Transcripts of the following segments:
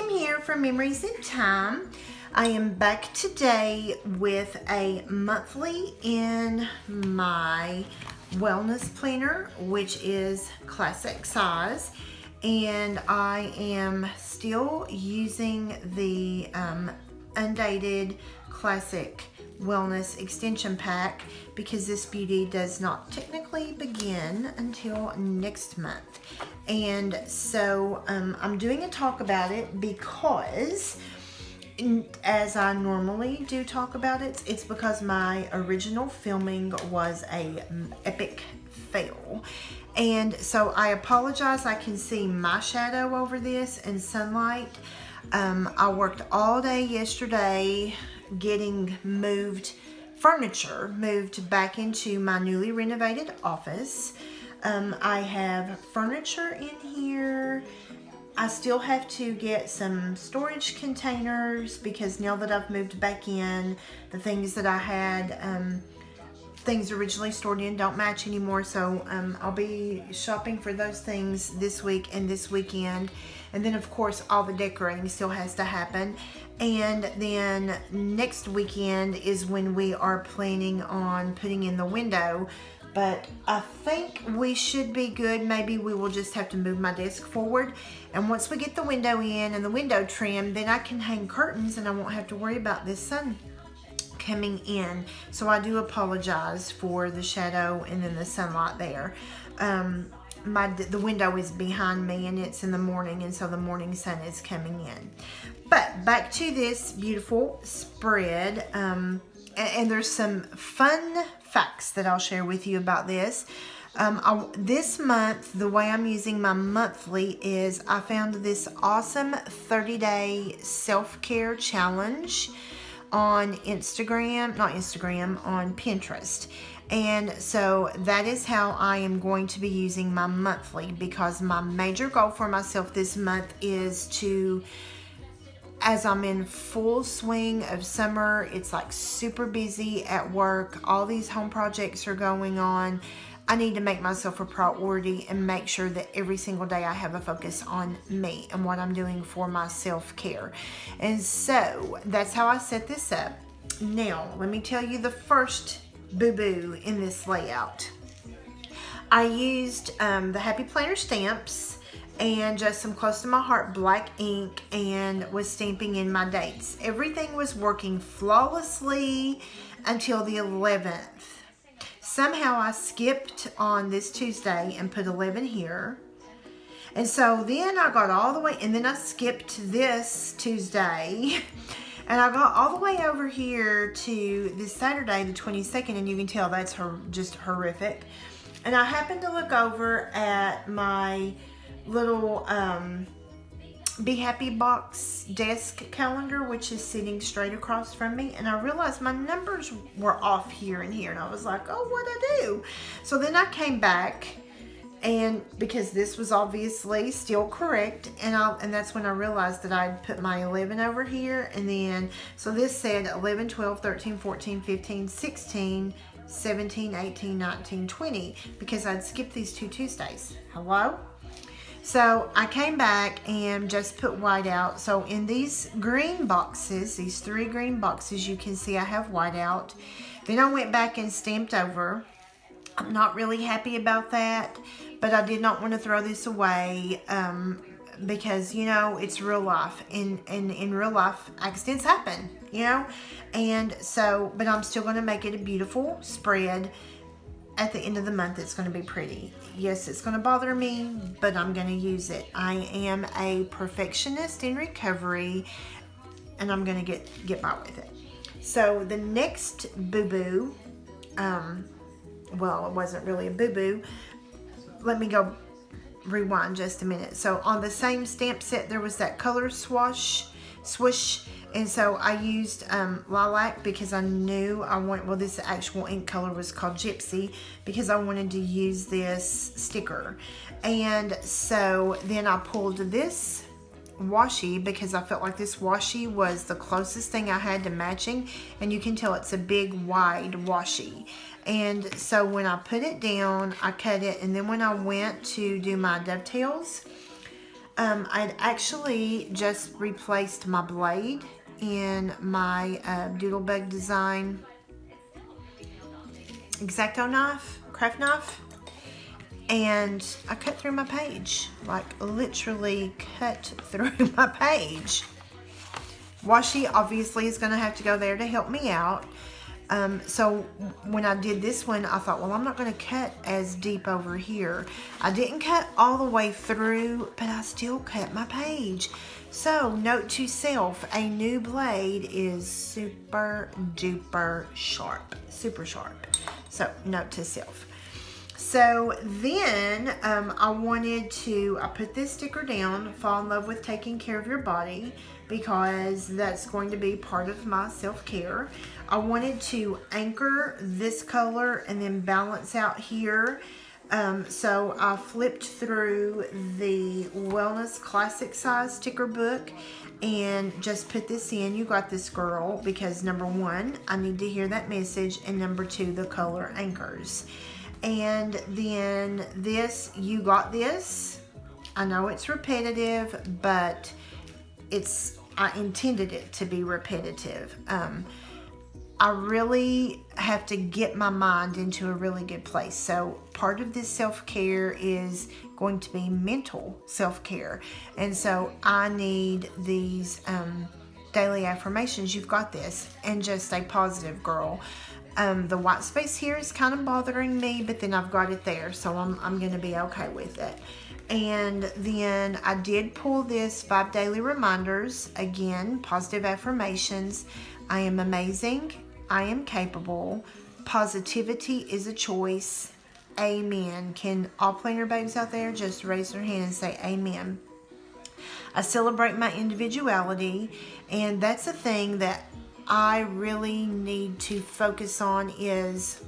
Kim here from Memories in Time. I am back today with a monthly in my wellness planner, which is classic size, and I am still using the undated classic wellness extension pack because this beauty does not technically begin until next month. And so I'm doing a talk about it because as I normally do talk about it, it's because my original filming was a epic fail. And so I apologize. I can see my shadow over this in sunlight. I worked all day yesterday getting furniture moved back into my newly renovated office. I have furniture in here. I still have to get some storage containers because now that I've moved back in, the things that I had, things originally stored in don't match anymore. So I'll be shopping for those things this week and this weekend. And then of course all the decorating still has to happen. And then next weekend is when we are planning on putting in the window. But I think we should be good. Maybe we will just have to move my desk forward. And once we get the window in and the window trimmed, then I can hang curtains and I won't have to worry about this sun coming in. So I do apologize for the shadow and then the sunlight there. The window is behind me and it's in the morning, and so the morning sun is coming in. But back to this beautiful spread, and there's some fun facts that I'll share with you about this. This month, the way I'm using my monthly is I found this awesome 30-day self-care challenge on on Pinterest. And so that is how I am going to be using my monthly, because my major goal for myself this month is to, as I'm in full swing of summer, it's like super busy at work, all these home projects are going on, I need to make myself a priority and make sure that every single day I have a focus on me and what I'm doing for my self-care. And so that's how I set this up. Now, let me tell you the first boo-boo in this layout. I used the Happy Planner stamps and just some close to my heart black ink and was stamping in my dates. Everything was working flawlessly until the 11th. Somehow I skipped on this Tuesday and put 11 here. And so then I got all the way, and then I skipped this Tuesday. And I got all the way over here to this Saturday, the 22nd, and you can tell that's just horrific. And I happened to look over at my little Be Happy Box desk calendar, which is sitting straight across from me, and I realized my numbers were off here and here, and I was like, oh, what'd I do? So then I came back, and because this was obviously still correct, and that's when I realized that I'd put my 11 over here, and then, so this said 11, 12, 13, 14, 15, 16, 17, 18, 19, 20, because I'd skipped these 2 Tuesdays. Hello? So I came back and just put white out. So in these green boxes, these 3 green boxes, you can see I have white out. Then I went back and stamped over. I'm not really happy about that, but I did not want to throw this away because, you know, it's real life. And in real life, accidents happen, you know. And so, but I'm still going to make it a beautiful spread. At the end of the month, it's going to be pretty. Yes, it's going to bother me, but I'm going to use it. I am a perfectionist in recovery, and I'm going to get by with it. So the next boo-boo, well, it wasn't really a boo-boo. Let me go rewind just a minute. So on the same stamp set, there was that color swoosh, and so I used lilac because I knew I wanted, well, this actual ink color was called Gypsy, because I wanted to use this sticker. And so then I pulled this washi because I felt like this washi was the closest thing I had to matching, and you can tell it's a big wide washi. And so when I put it down, I cut it, and then when I went to do my dovetails, I'd actually just replaced my blade in my Doodlebug Design X-Acto knife, craft knife, and I cut through my page, like literally cut through my page. Washi obviously is going to have to go there to help me out. So when I did this one, I thought, well, I'm not going to cut as deep over here. I didn't cut all the way through, but I still cut my page. So note to self, a new blade is super duper sharp, super sharp. So note to self. So then I put this sticker down, Fall in Love with Taking Care of Your Body, because that's going to be part of my self-care. I wanted to anchor this color and then balance out here. So I flipped through the Wellness Classic Size sticker book and just put this in. You got this, girl, because number one, I need to hear that message, and number two, the color anchors. And then this, you got this. I know it's repetitive, but I intended it to be repetitive. I really have to get my mind into a really good place. So part of this self-care is going to be mental self-care. And so I need these daily affirmations. You've got this. And just stay positive, girl. The white space here is kind of bothering me, but then I've got it there. So I'm going to be okay with it. And then I did pull this 5 daily reminders. Again, positive affirmations. I am amazing. I am capable. Positivity is a choice. Amen. Can all planner babes out there just raise their hand and say amen? I celebrate my individuality, and that's a thing that I really need to focus on. Is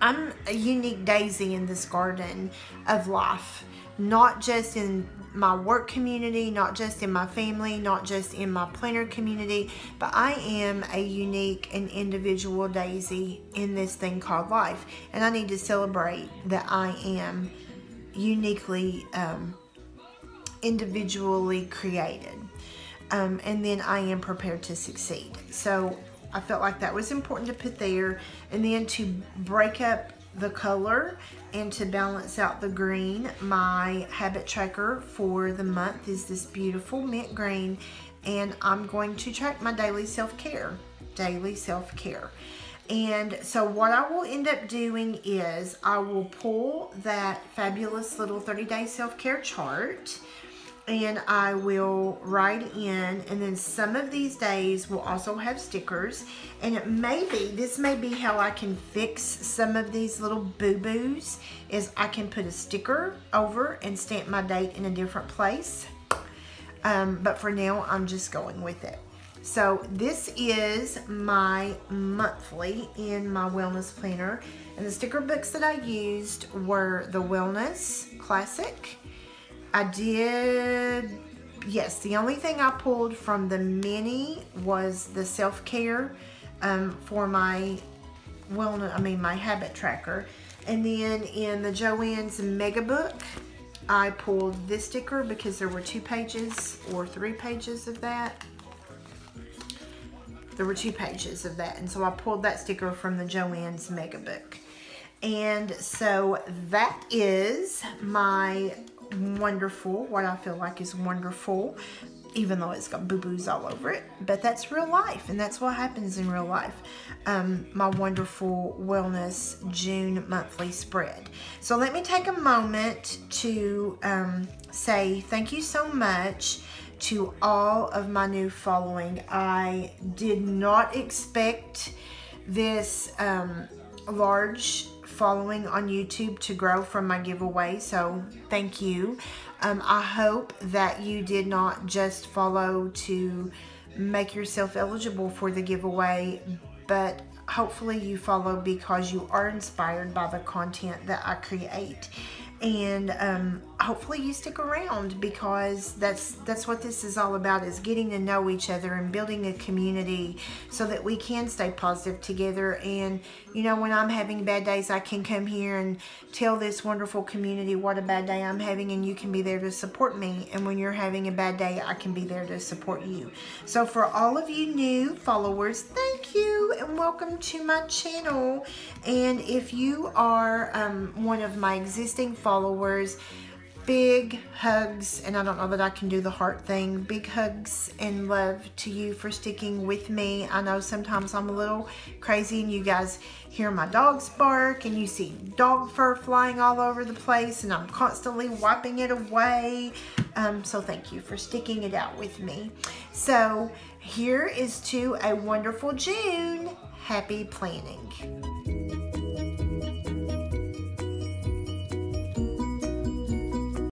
I'm a unique daisy in this garden of life, not just in my work community, not just in my family, not just in my planner community, but I am a unique and individual daisy in this thing called life. And I need to celebrate that I am uniquely, individually created. And then I am prepared to succeed. So I felt like that was important to put there. And then to break up the color and to balance out the green, my habit tracker for the month is this beautiful mint green, and I'm going to track my daily self-care. And so what I will end up doing is I will pull that fabulous little 30-day self-care chart, and I will write in, and then some of these days will also have stickers, and this may be how I can fix some of these little boo-boos, is I can put a sticker over and stamp my date in a different place. But for now, I'm just going with it. So this is my monthly in my wellness planner, and the sticker books that I used were the Wellness Classic. the only thing I pulled from the mini was the self-care for my my habit tracker. And then in the Joann's Mega Book, I pulled this sticker because there were 2 pages or 3 pages of that. There were 2 pages of that, and so I pulled that sticker from the Joann's Mega Book. And so that is my wonderful, what I feel like is wonderful, even though it's got boo-boos all over it, but that's real life, and that's what happens in real life. My wonderful wellness June monthly spread. So let me take a moment to say thank you so much to all of my new following. I did not expect this large following on YouTube to grow from my giveaway, so thank you. I hope that you did not just follow to make yourself eligible for the giveaway, but hopefully you follow because you are inspired by the content that I create. and hopefully you stick around, because that's what this is all about, is getting to know each other and building a community so that we can stay positive together. And you know, when I'm having bad days, I can come here and tell this wonderful community what a bad day I'm having, and you can be there to support me. And when you're having a bad day, I can be there to support you. So for all of you new followers, thank you and welcome to my channel. And if you are one of my existing followers, big hugs, and I don't know that I can do the heart thing. Big hugs and love to you for sticking with me. I know sometimes I'm a little crazy and you guys hear my dogs bark and you see dog fur flying all over the place and I'm constantly wiping it away. So thank you for sticking it out with me. So here is to a wonderful June. Happy planning.